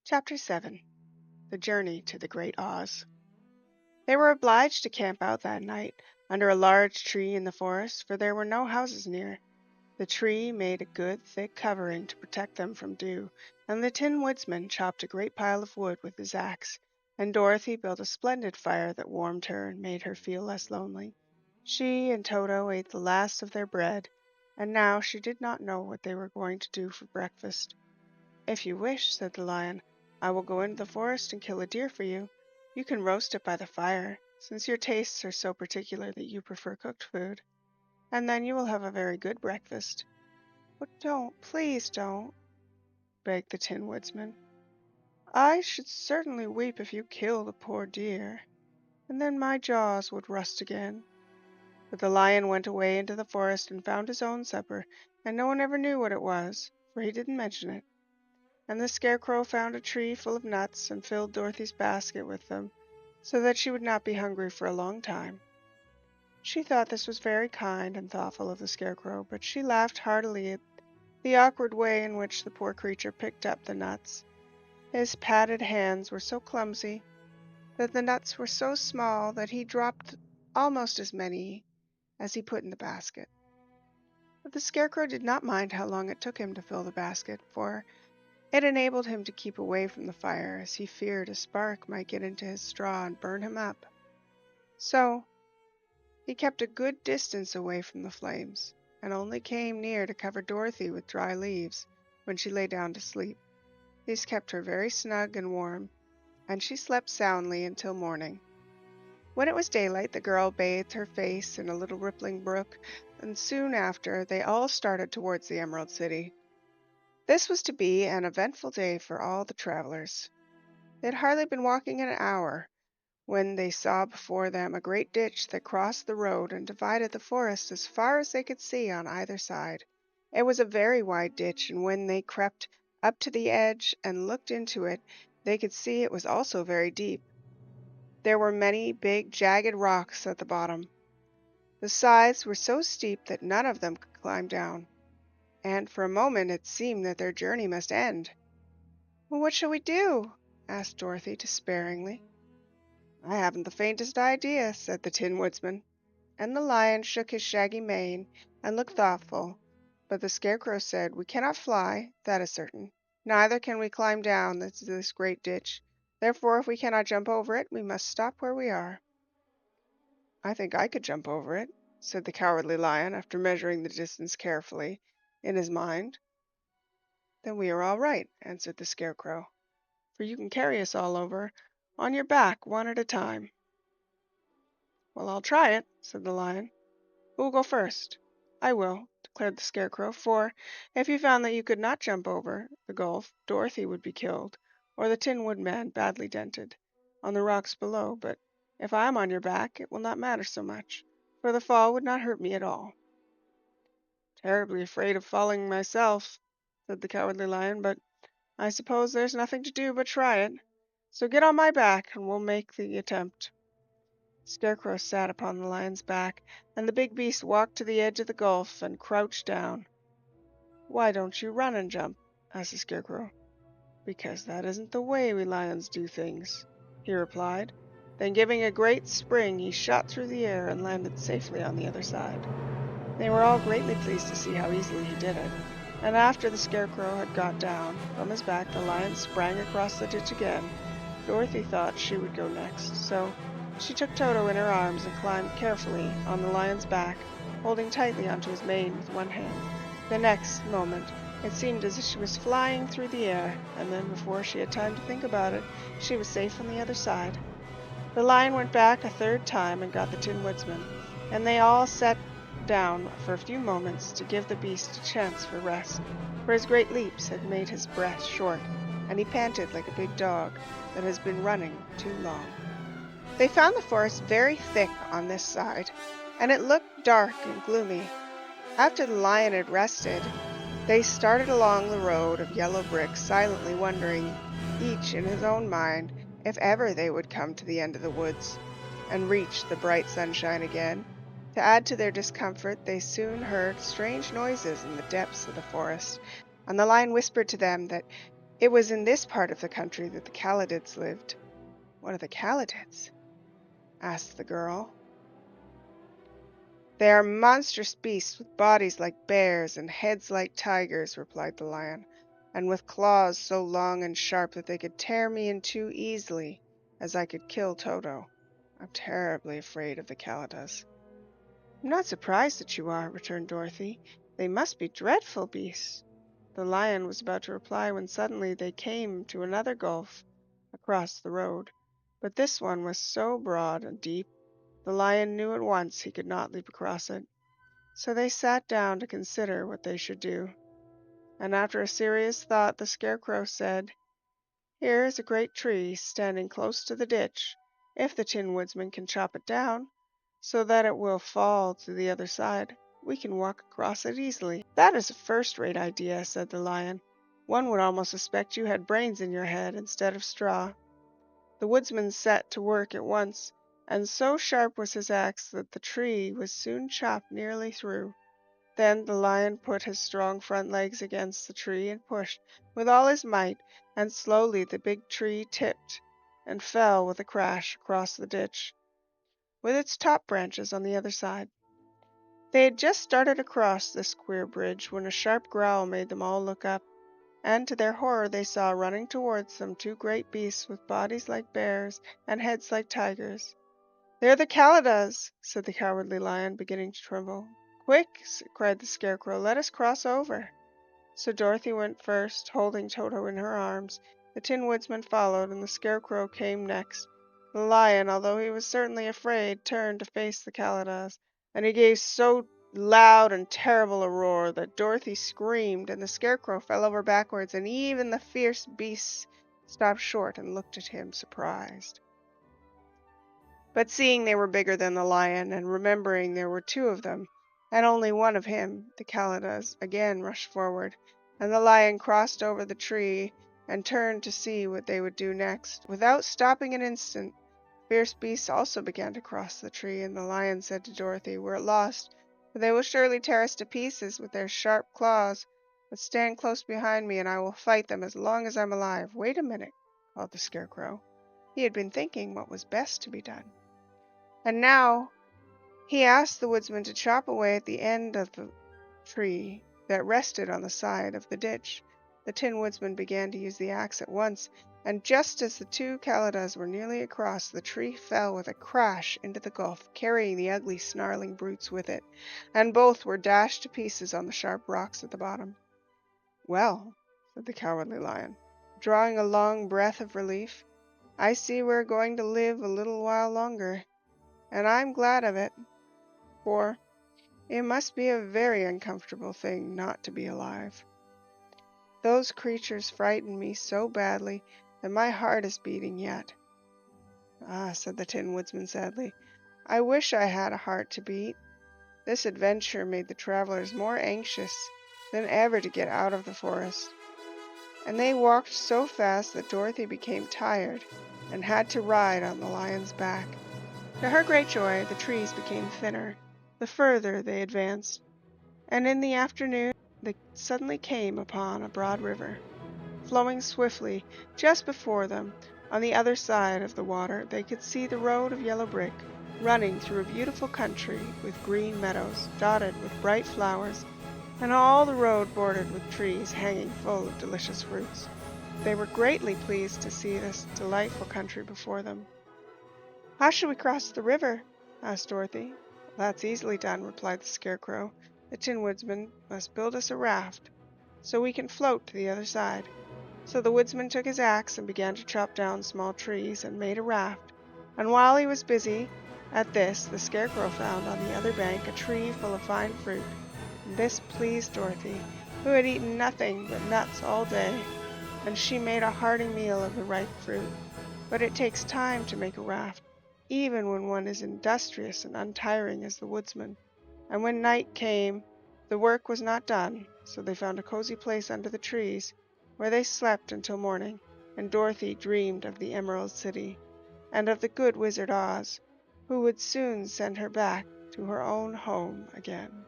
Chapter 7. The Journey to the Great Oz. They were obliged to camp out that night under a large tree in the forest, for there were no houses near. The tree made a good thick covering to protect them from dew, and the Tin Woodsman chopped a great pile of wood with his axe, and Dorothy built a splendid fire that warmed her and made her feel less lonely. She and Toto ate the last of their bread, and now she did not know what they were going to do for breakfast. "If you wish," said the Lion, "I will go into the forest and kill a deer for you. You can roast it by the fire, since your tastes are so particular that you prefer cooked food, and then you will have a very good breakfast." "Oh, don't, please don't," begged the Tin Woodsman. "I should certainly weep if you killed a poor deer, and then my jaws would rust again." But the Lion went away into the forest and found his own supper, and no one ever knew what it was, for he didn't mention it. And the Scarecrow found a tree full of nuts and filled Dorothy's basket with them, so that she would not be hungry for a long time. She thought this was very kind and thoughtful of the Scarecrow, but she laughed heartily at the awkward way in which the poor creature picked up the nuts. His padded hands were so clumsy that the nuts were so small that he dropped almost as many as he put in the basket. But the Scarecrow did not mind how long it took him to fill the basket, for it enabled him to keep away from the fire, as he feared a spark might get into his straw and burn him up. So he kept a good distance away from the flames, and only came near to cover Dorothy with dry leaves when she lay down to sleep. These kept her very snug and warm, and she slept soundly until morning. When it was daylight, the girl bathed her face in a little rippling brook, and soon after they all started towards the Emerald City. This was to be an eventful day for all the travelers. They had hardly been walking an hour when they saw before them a great ditch that crossed the road and divided the forest as far as they could see on either side. It was a very wide ditch, and when they crept up to the edge and looked into it, they could see it was also very deep. There were many big, jagged rocks at the bottom. The sides were so steep that none of them could climb down, and for a moment it seemed that their journey must end. "Well, what shall we do?" asked Dorothy despairingly. "I haven't the faintest idea," said the Tin Woodsman, and the Lion shook his shaggy mane and looked thoughtful, but the Scarecrow said, "We cannot fly, that is certain. Neither can we climb down this great ditch. Therefore, if we cannot jump over it, we must stop where we are." "I think I could jump over it," said the Cowardly Lion, after measuring the distance carefully in his mind. "Then we are all right," answered the Scarecrow, "for you can carry us all over on your back one at a time." "Well, I'll try it," said the Lion. "Who will go first?" "I will," declared the Scarecrow, "for if you found that you could not jump over the gulf, Dorothy would be killed, or the Tin Woodman badly dented, on the rocks below. But if I am on your back, it will not matter so much, for the fall would not hurt me at all." "Terribly afraid of falling myself," said the Cowardly Lion, "but I suppose there's nothing to do but try it. So get on my back, and we'll make the attempt." Scarecrow sat upon the Lion's back, and the big beast walked to the edge of the gulf and crouched down. "Why don't you run and jump?" asked the Scarecrow. "Because that isn't the way we lions do things," he replied. Then giving a great spring, he shot through the air and landed safely on the other side. They were all greatly pleased to see how easily he did it, and after the Scarecrow had got down from his back, the Lion sprang across the ditch again. Dorothy thought she would go next, so she took Toto in her arms and climbed carefully on the Lion's back, holding tightly onto his mane with one hand. The next moment it seemed as if she was flying through the air, and then before she had time to think about it, she was safe on the other side. The Lion went back a third time and got the Tin Woodsman, and they all sat down for a few moments to give the beast a chance for rest, for his great leaps had made his breath short, and he panted like a big dog that has been running too long. They found the forest very thick on this side, and it looked dark and gloomy. After the Lion had rested, they started along the road of yellow bricks, silently wondering, each in his own mind, if ever they would come to the end of the woods and reach the bright sunshine again. To add to their discomfort, they soon heard strange noises in the depths of the forest, and the Lion whispered to them that It was in this part of the country that the Kaladids lived. What are the Kaladids? Asked the girl. They are monstrous beasts with bodies like bears and heads like tigers, replied the lion, and with claws so long and sharp that they could tear me in two easily, as I could kill Toto. I'm terribly afraid of the Kaladas. I'm not surprised that you are, returned Dorothy. They must be dreadful beasts. The lion was about to reply when suddenly they came to another gulf across the road, but this one was so broad and deep the lion knew at once he could not leap across it. So they sat down to consider what they should do, and after a serious thought the Scarecrow said, "Here is a great tree standing close to the ditch. If the Tin Woodman can chop it down, so that it will fall to the other side, we can walk across it easily." "That is a first-rate idea," said the lion. "One would almost suspect you had brains in your head instead of straw." The woodsman set to work at once, and so sharp was his axe that the tree was soon chopped nearly through. Then the lion put his strong front legs against the tree and pushed with all his might, and slowly the big tree tipped and fell with a crash across the ditch, with its top branches on the other side. They had just started across this queer bridge when a sharp growl made them all look up, and to their horror they saw running towards them two great beasts with bodies like bears and heads like tigers. "They're the Kaladas," said the Cowardly Lion, beginning to tremble. "Quick!" cried the Scarecrow. "Let us cross over." So Dorothy went first, holding Toto in her arms. The Tin Woodman followed, and the Scarecrow came next. The lion, although he was certainly afraid, turned to face the Kaladas, and he gave so loud and terrible a roar that Dorothy screamed, and the Scarecrow fell over backwards, and even the fierce beasts stopped short and looked at him surprised. But seeing they were bigger than the lion, and remembering there were two of them, and only one of him, the Kaladas again rushed forward, and the lion crossed over the tree and turned to see what they would do next. Without stopping an instant, fierce beasts also began to cross the tree, and the lion said to Dorothy, "We're lost, for they will surely tear us to pieces with their sharp claws. But stand close behind me, and I will fight them as long as I'm alive." "Wait a minute," called the Scarecrow. He had been thinking what was best to be done. And now he asked the woodsman to chop away at the end of the tree that rested on the side of the ditch. The Tin Woodman began to use the axe at once, and just as the two Kaladas were nearly across, the tree fell with a crash into the gulf, carrying the ugly, snarling brutes with it, and both were dashed to pieces on the sharp rocks at the bottom. "Well," said the Cowardly Lion, drawing a long breath of relief, "I see we're going to live a little while longer, and I'm glad of it, for it must be a very uncomfortable thing not to be alive. Those creatures frightened me so badly that my heart is beating yet." "Ah," said the Tin Woodman sadly, "I wish I had a heart to beat." This adventure made the travelers more anxious than ever to get out of the forest, and they walked so fast that Dorothy became tired and had to ride on the lion's back. To her great joy, the trees became thinner the further they advanced, and in the afternoon they suddenly came upon a broad river, flowing swiftly just before them. On the other side of the water they could see the road of yellow brick, running through a beautiful country with green meadows, dotted with bright flowers, and all the road bordered with trees hanging full of delicious fruits. They were greatly pleased to see this delightful country before them. "How shall we cross the river?" asked Dorothy. "That's easily done," replied the Scarecrow. "The Tin Woodman must build us a raft, so we can float to the other side." So the woodsman took his axe and began to chop down small trees and made a raft, and while he was busy at this the Scarecrow found on the other bank a tree full of fine fruit, and this pleased Dorothy, who had eaten nothing but nuts all day, and she made a hearty meal of the ripe fruit. But it takes time to make a raft, even when one is industrious and untiring as the woodsman, and when night came the work was not done, so they found a cozy place under the trees, where they slept until morning, and Dorothy dreamed of the Emerald City, and of the good Wizard Oz, who would soon send her back to her own home again.